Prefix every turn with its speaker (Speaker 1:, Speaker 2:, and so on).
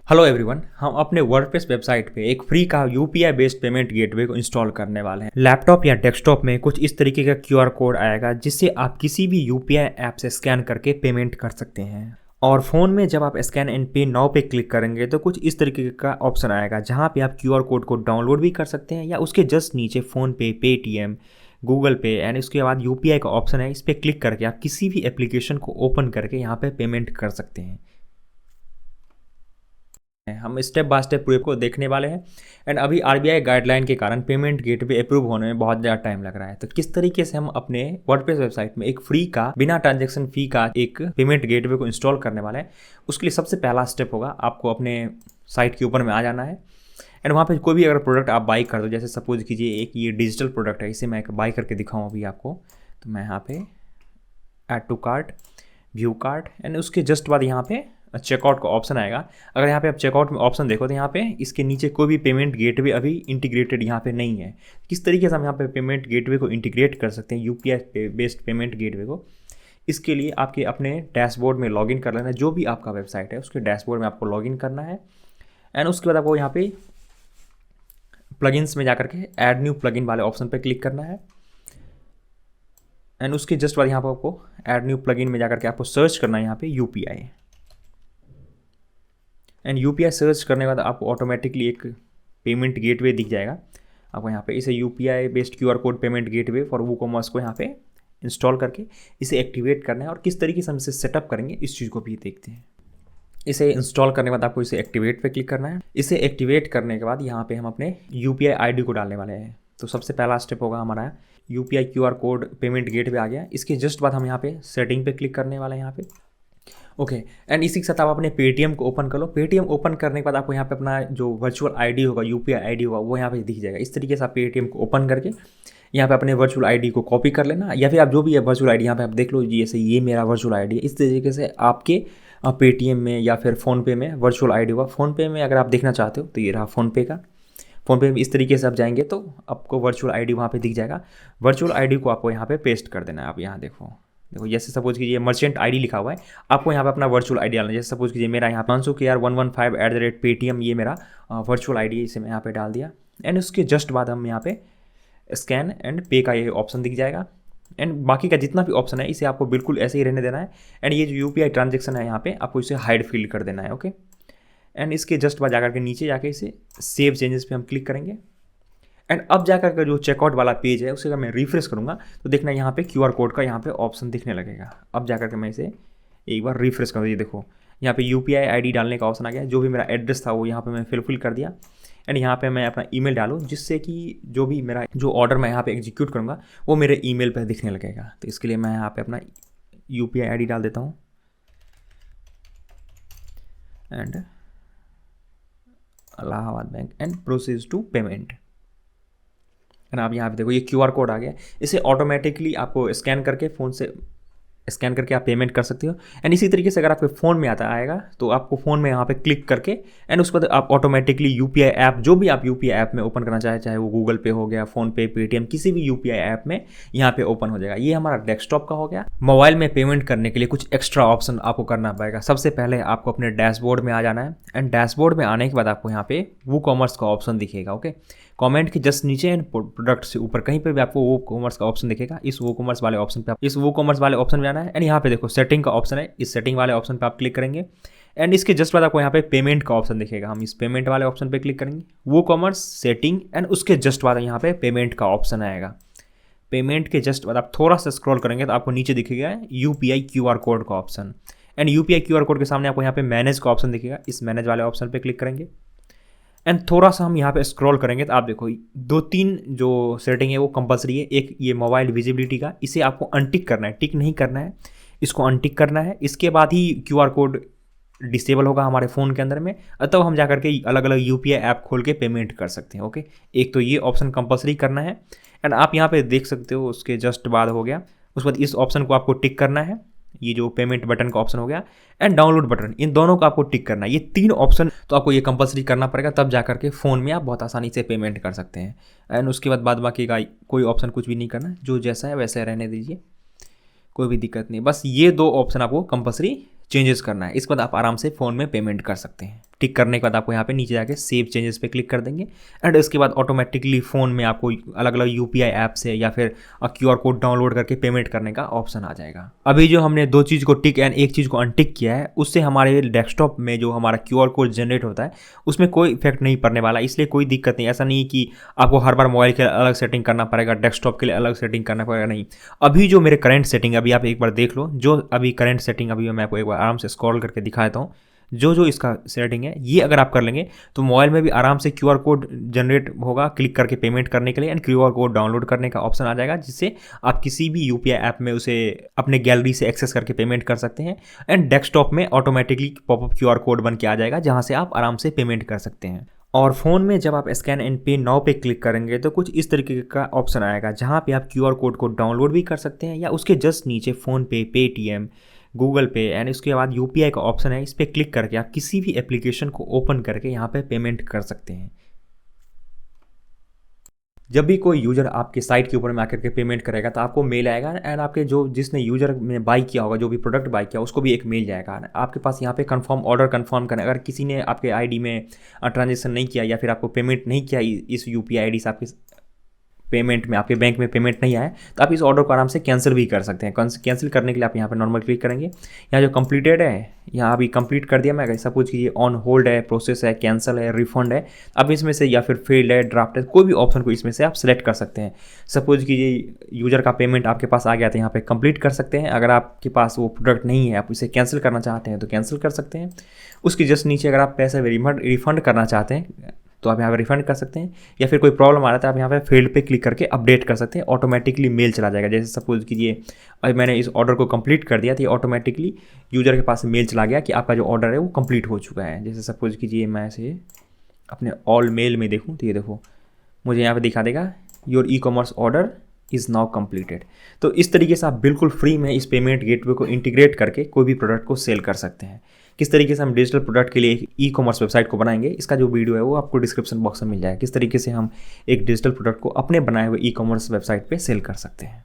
Speaker 1: Hello everyone, हम अपने WordPress website पे एक फ्री का यूपीआई बेस्ड पेमेंट गेटवे को इंस्टॉल करने वाले हैं। लैपटॉप या डेस्कटॉप में कुछ इस तरीके का क्यूआर कोड आएगा जिससे आप किसी भी यूपीआई ऐप से स्कैन करके पेमेंट कर सकते हैं। और फ़ोन में जब आप स्कैन एंड पे नाउ पे क्लिक करेंगे तो कुछ इस तरीके का ऑप्शन आएगा जहाँ पे आप क्यूआर कोड को डाउनलोड भी कर सकते हैं या उसके जस्ट नीचे फ़ोन पे, पेटीएम, गूगल पे एंड उसके बाद यूपीआई का ऑप्शन है। इस पर क्लिक करके आप किसी भी एप्लीकेशन को ओपन करके यहाँ पे पेमेंट कर सकते हैं। हम स्टेप बाय स्टेप पूरे को देखने वाले हैं। एंड अभी आरबीआई गाइडलाइन के कारण पेमेंट गेटवे अप्रूव होने में बहुत ज़्यादा टाइम लग रहा है। तो किस तरीके से हम अपने वर्डप्रेस वेबसाइट में एक फ्री का बिना ट्रांजैक्शन फी का एक पेमेंट गेटवे को इंस्टॉल करने वाले हैं, उसके लिए सबसे पहला स्टेप होगा आपको अपने साइट के ऊपर में आ जाना है। एंड वहाँ पे कोई भी अगर प्रोडक्ट आप बाई कर दो, जैसे सपोज कीजिए एक ये डिजिटल प्रोडक्ट है, इसे मैं बाई करके दिखाऊँ अभी आपको। तो मैं यहाँ पे add to cart, view cart and उसके जस्ट बाद यहाँ पे चेकआउट का ऑप्शन आएगा। अगर यहाँ पे आप चेकआउट में ऑप्शन देखो तो यहाँ पे इसके नीचे कोई भी पेमेंट गेटवे अभी इंटीग्रेटेड यहाँ पे नहीं है। किस तरीके से हम यहाँ पे पेमेंट गेटवे को इंटीग्रेट कर सकते हैं यूपीआई बेस्ड पेमेंट गेटवे को, इसके लिए आपके अपने डैशबोर्ड में लॉगिन कर लेना है। जो भी आपका वेबसाइट है उसके डैशबोर्ड में आपको लॉगिन करना है। एंड उसके बाद आपको यहाँ पे प्लगइन्स में जाकर के ऐड न्यू प्लगइन वाले ऑप्शन पर क्लिक करना है। एंड उसके जस्ट बाद यहाँ पर आपको ऐड न्यू प्लगइन में जाकर के आपको सर्च करना है यहाँ पे यूपीआई। एंड यूपीआई सर्च करने के बाद आपको ऑटोमेटिकली एक पेमेंट गेटवे दिख जाएगा। आपको यहाँ पे इसे UPI based QR code payment gateway for WooCommerce को यहाँ पे इंस्टॉल करके इसे एक्टिवेट करना है। और किस तरीके से हम इसे सेटअप करेंगे इस चीज़ को भी देखते हैं। इसे इंस्टॉल करने के बाद आपको इसे एक्टिवेट पे क्लिक करना है। इसे एक्टिवेट करने के बाद यहाँ पे हम अपने यूपीआई आईडी को डालने वाले हैं। तो सबसे पहला स्टेप होगा हमारा UPI QR code payment gateway आ गया। इसके जस्ट बाद हम यहाँ पे सेटिंग पे क्लिक करने वाले हैं यहाँ पे। ओके एंड इसी के साथ आप अपने पेटीएम को ओपन कर लो। पेटीएम ओपन करने के बाद आपको यहाँ पे अपना जो वर्चुअल आईडी होगा, यूपीआई आईडी होगा, वो यहाँ पे दिख जाएगा। इस तरीके से आप पेटीएम को ओपन करके यहाँ पे अपने वर्चुअल आईडी को कॉपी कर लेना, या फिर आप जो भी है वर्चुअल आईडी यहाँ पे आप देख लो, जैसे ये मेरा वर्चुअल आईडी है। इस तरीके से आपके पेटीएम में या फिर फ़ोनपे में वर्चुअल आईडी होगा। फ़ोनपे में अगर आप देखना चाहते हो तो ये रहा फ़ोनपे का। फ़ोनपे में इस तरीके से आप जाएंगे तो आपको वर्चुअल आईडी वहाँ पे दिख जाएगा। वर्चुअल आईडी को आपको यहाँ पे पेस्ट कर देना है। आप यहाँ देखो जैसे सपोज कीजिए मर्चेंट आईडी लिखा हुआ है, आपको यहाँ पे अपना वर्चुअल आईडी डालना है। जैसे सपोज कीजिए मेरा यहाँ 500KR115@Paytm ये मेरा वर्चुअल आईडी, इसे मैं यहाँ पे डाल दिया। एंड उसके जस्ट बाद हम यहाँ पे स्कैन एंड पे का ये ऑप्शन दिख जाएगा। एंड बाकी का जितना भी ऑप्शन है इसे आपको बिल्कुल ऐसे ही रहने देना है। एंड ये जो यूपीआई ट्रांजेक्शन है यहाँ पे आपको इसे हाइड फील कर देना है। ओके एंड इसके जस्ट बाद जाकर के नीचे जाके इसे सेव चेंजेस पे हम क्लिक करेंगे। एंड अब जाकर के जो चेकआउट वाला पेज है उसे अगर मैं रिफ्रेश करूँगा तो देखना यहाँ पे क्यूआर कोड का यहाँ पे ऑप्शन दिखने लगेगा। अब जाकर के मैं इसे एक बार रिफ्रेश करूँ, ये देखो यहाँ पे यूपीआई आईडी डालने का ऑप्शन आ गया। जो भी मेरा एड्रेस था वो यहाँ पे मैं फिल कर दिया। एंड यहाँ पे मैं अपना ईमेल डालूँ जिससे कि जो भी मेरा जो ऑर्डर मैं यहाँ पे एग्जीक्यूट करूँगा वो मेरे ईमेल पर दिखने लगेगा। तो इसके लिए मैं यहाँ पे अपना यूपीआई आईडी डाल देता हूँ and Allahabad bank and process to payment. And आप यहाँ पे देखो ये क्यूआर कोड आ गया। इसे ऑटोमेटिकली आपको स्कैन करके फ़ोन से स्कैन करके आप पेमेंट कर सकते हो। एंड इसी तरीके से अगर आपके फ़ोन में आता आएगा तो आपको फ़ोन में यहाँ पे क्लिक करके एंड उसके बाद आप ऑटोमेटिकली यूपीआई ऐप जो भी आप यूपीआई ऐप में ओपन करना चाहे वो गूगल पे हो गया, फ़ोनपे, पेटीएम, किसी भी यूपीआई ऐप में यहाँ पे ओपन हो जाएगा। ये हमारा डेस्कटॉप का हो गया। मोबाइल में पेमेंट करने के लिए कुछ एक्स्ट्रा ऑप्शन आपको करना पड़ेगा। सबसे पहले आपको अपने डैशबोर्ड में आ जाना है। एंड डैशबोर्ड में आने के बाद आपको यहाँ पे वूकॉमर्स का ऑप्शन दिखेगा। ओके कमेंट के जस्ट नीचे एंड प्रोडक्ट से ऊपर कहीं पे भी आपको वो कॉमर्स का ऑप्शन दिखेगा। इस वो कॉमर्स वाले ऑप्शन पे इस वो कॉमर्स वाले ऑप्शन में आना है। एंड यहाँ पे देखो सेटिंग का ऑप्शन है, इस सेटिंग वाले ऑप्शन पे आप क्लिक करेंगे। एंड इसके जस्ट बाद आपको यहाँ पे पेमेंट का ऑप्शन दिखेगा। हम इस पेमेंट वाले ऑप्शन पे क्लिक करेंगे, वो कॉमर्स सेटिंग एंड उसके जस्ट बाद यहाँ पे पेमेंट का ऑप्शन आएगा। पेमेंट के जस्ट बाद आप थोड़ा सा स्क्रॉल करेंगे तो आपको नीचे दिखेगा यूपीआई क्यूआर कोड का option. And UPI QR code के सामने आपको यहाँ पे मैनेज का ऑप्शन दिखेगा। इस मैनेज वाले ऑप्शन पे क्लिक करेंगे एंड थोड़ा सा हम यहाँ पे स्क्रॉल करेंगे तो आप देखो 2-3 जो सेटिंग है वो कंपलसरी है। एक ये मोबाइल विजिबिलिटी का, इसे आपको अनटिक करना है, टिक नहीं करना है, इसको अनटिक करना है। इसके बाद ही क्यूआर कोड डिसेबल होगा हमारे फ़ोन के अंदर में, तब हम जाकर के अलग अलग यूपीआई ऐप खोल के पेमेंट कर सकते हैं। ओके एक तो ये ऑप्शन कंपलसरी करना है। एंड आप यहाँ पे देख सकते हो उसके जस्ट बाद हो गया। उसके बाद इस ऑप्शन को आपको टिक करना है, ये जो पेमेंट बटन का ऑप्शन हो गया एंड डाउनलोड बटन, इन दोनों को आपको टिक करना है। ये 3 ऑप्शन तो आपको ये कंपलसरी करना पड़ेगा, तब जाकर के फ़ोन में आप बहुत आसानी से पेमेंट कर सकते हैं। एंड उसके बाद बाकी का कोई ऑप्शन कुछ भी नहीं करना, जो जैसा है वैसे रहने दीजिए, कोई भी दिक्कत नहीं। बस ये 2 ऑप्शन आपको कंपलसरी चेंजेस करना है। इसके बाद आप आराम से फ़ोन में पेमेंट कर सकते हैं। टिक करने के बाद आपको यहाँ पे नीचे जाके सेव चेंजेस पे क्लिक कर देंगे एंड इसके बाद ऑटोमेटिकली फ़ोन में आपको अलग अलग यूपीआई ऐप से या फिर क्यूआर कोड डाउनलोड करके पेमेंट करने का ऑप्शन आ जाएगा। अभी जो हमने 2 चीज़ को टिक एंड एक चीज़ को अनटिक किया है, उससे हमारे डेस्कटॉप में जो हमारा क्यूआर कोड जनरेट होता है उसमें कोई इफेक्ट नहीं पड़ने वाला, इसलिए कोई दिक्कत नहीं। ऐसा नहीं कि आपको हर बार मोबाइल के लिए अलग सेटिंग करना पड़ेगा, डेस्कटॉप के लिए अलग सेटिंग करना पड़ेगा, नहीं। अभी जो मेरे करंट सेटिंग अभी आप एक बार देख लो, जो अभी करंट सेटिंग अभी मैं आपको एक बार आराम से स्क्रॉल करके दिखाता हूँ। जो इसका सेटिंग है ये अगर आप कर लेंगे तो मोबाइल में भी आराम से क्यूआर कोड जनरेट होगा क्लिक करके पेमेंट करने के लिए एंड क्यूआर कोड डाउनलोड करने का ऑप्शन आ जाएगा, जिससे आप किसी भी यूपीआई ऐप में उसे अपने गैलरी से एक्सेस करके पेमेंट कर सकते हैं एंड डेस्कटॉप में ऑटोमेटिकली पॉपअप क्यूआर कोड बन के आ जाएगा जहाँ से आप आराम से पेमेंट कर सकते हैं। और फ़ोन में जब आप स्कैन एंड पे नाउ पे क्लिक करेंगे तो कुछ इस तरीके का ऑप्शन आएगा जहाँ पे आप क्यूआर कोड को डाउनलोड भी कर सकते हैं या उसके जस्ट नीचे फ़ोनपे, पेटीएम, गूगल पे एंड उसके बाद यूपीआई का ऑप्शन है, इस पर क्लिक करके आप किसी भी एप्लीकेशन को ओपन करके यहाँ पे पेमेंट कर सकते हैं। जब भी कोई यूज़र आपके साइट के ऊपर में आकर के पेमेंट करेगा तो आपको मेल आएगा एंड आपके जिसने यूज़र ने बाई किया होगा, जो भी प्रोडक्ट बाई किया उसको भी एक मेल जाएगा आपके पास। यहाँ पे कंफर्म ऑर्डर कंफर्म करना, अगर किसी ने आपके आईडी में ट्रांजेक्शन नहीं किया या फिर आपको पेमेंट नहीं किया इस यूपीआई आईडी से आपके पेमेंट में, आपके बैंक में पेमेंट नहीं आया, तो आप इस ऑर्डर को आराम से कैंसिल भी कर सकते हैं। कैंसिल करने के लिए आप यहाँ पे नॉर्मल क्लिक करेंगे, यहाँ जो कंप्लीटेड है यहाँ अभी कंप्लीट कर दिया मैं, सपोज कीजिए ऑन होल्ड है, प्रोसेस है, कैंसिल है, रिफंड है, अब इसमें से या फिर फेल्ड है, ड्राफ्ट है, कोई भी ऑप्शन को इसमें से आप सेलेक्ट कर सकते हैं। सपोज कीजिए यूजर का पेमेंट आपके पास आ गया तो यहाँ पे कंप्लीट कर सकते हैं। अगर आपके पास वो प्रोडक्ट नहीं है, आप इसे कैंसिल करना चाहते हैं तो कैंसिल कर सकते हैं। उसके जस्ट नीचे अगर आप पैसे रिफंड करना चाहते हैं तो आप यहाँ पे रिफंड कर सकते हैं, या फिर कोई प्रॉब्लम आ रहा है तो आप यहाँ पे फील्ड पे क्लिक करके अपडेट कर सकते हैं, ऑटोमेटिकली मेल चला जाएगा। जैसे सपोज कीजिए अभी मैंने इस ऑर्डर को कंप्लीट कर दिया तो ये ऑटोमेटिकली यूजर के पास मेल चला गया कि आपका जो ऑर्डर है वो कंप्लीट हो चुका है। जैसे सपोज कीजिए मैं इसे अपने ऑल मेल में देखूँ तो ये देखो मुझे यहाँ पर दिखा देगा your e commerce order is now completed. तो इस तरीके से आप बिल्कुल फ्री में इस पेमेंट गेटवे को इंटीग्रेट करके कोई भी प्रोडक्ट को सेल कर सकते हैं। किस तरीके से हम डिजिटल प्रोडक्ट के लिए एक ई कॉमर्स वेबसाइट को बनाएंगे, इसका जो वीडियो है वो आपको डिस्क्रिप्शन बॉक्स में मिल जाएगा। किस तरीके से हम एक डिजिटल प्रोडक्ट को अपने बनाए हुए ई कॉमर्स वेबसाइट पे सेल कर सकते हैं।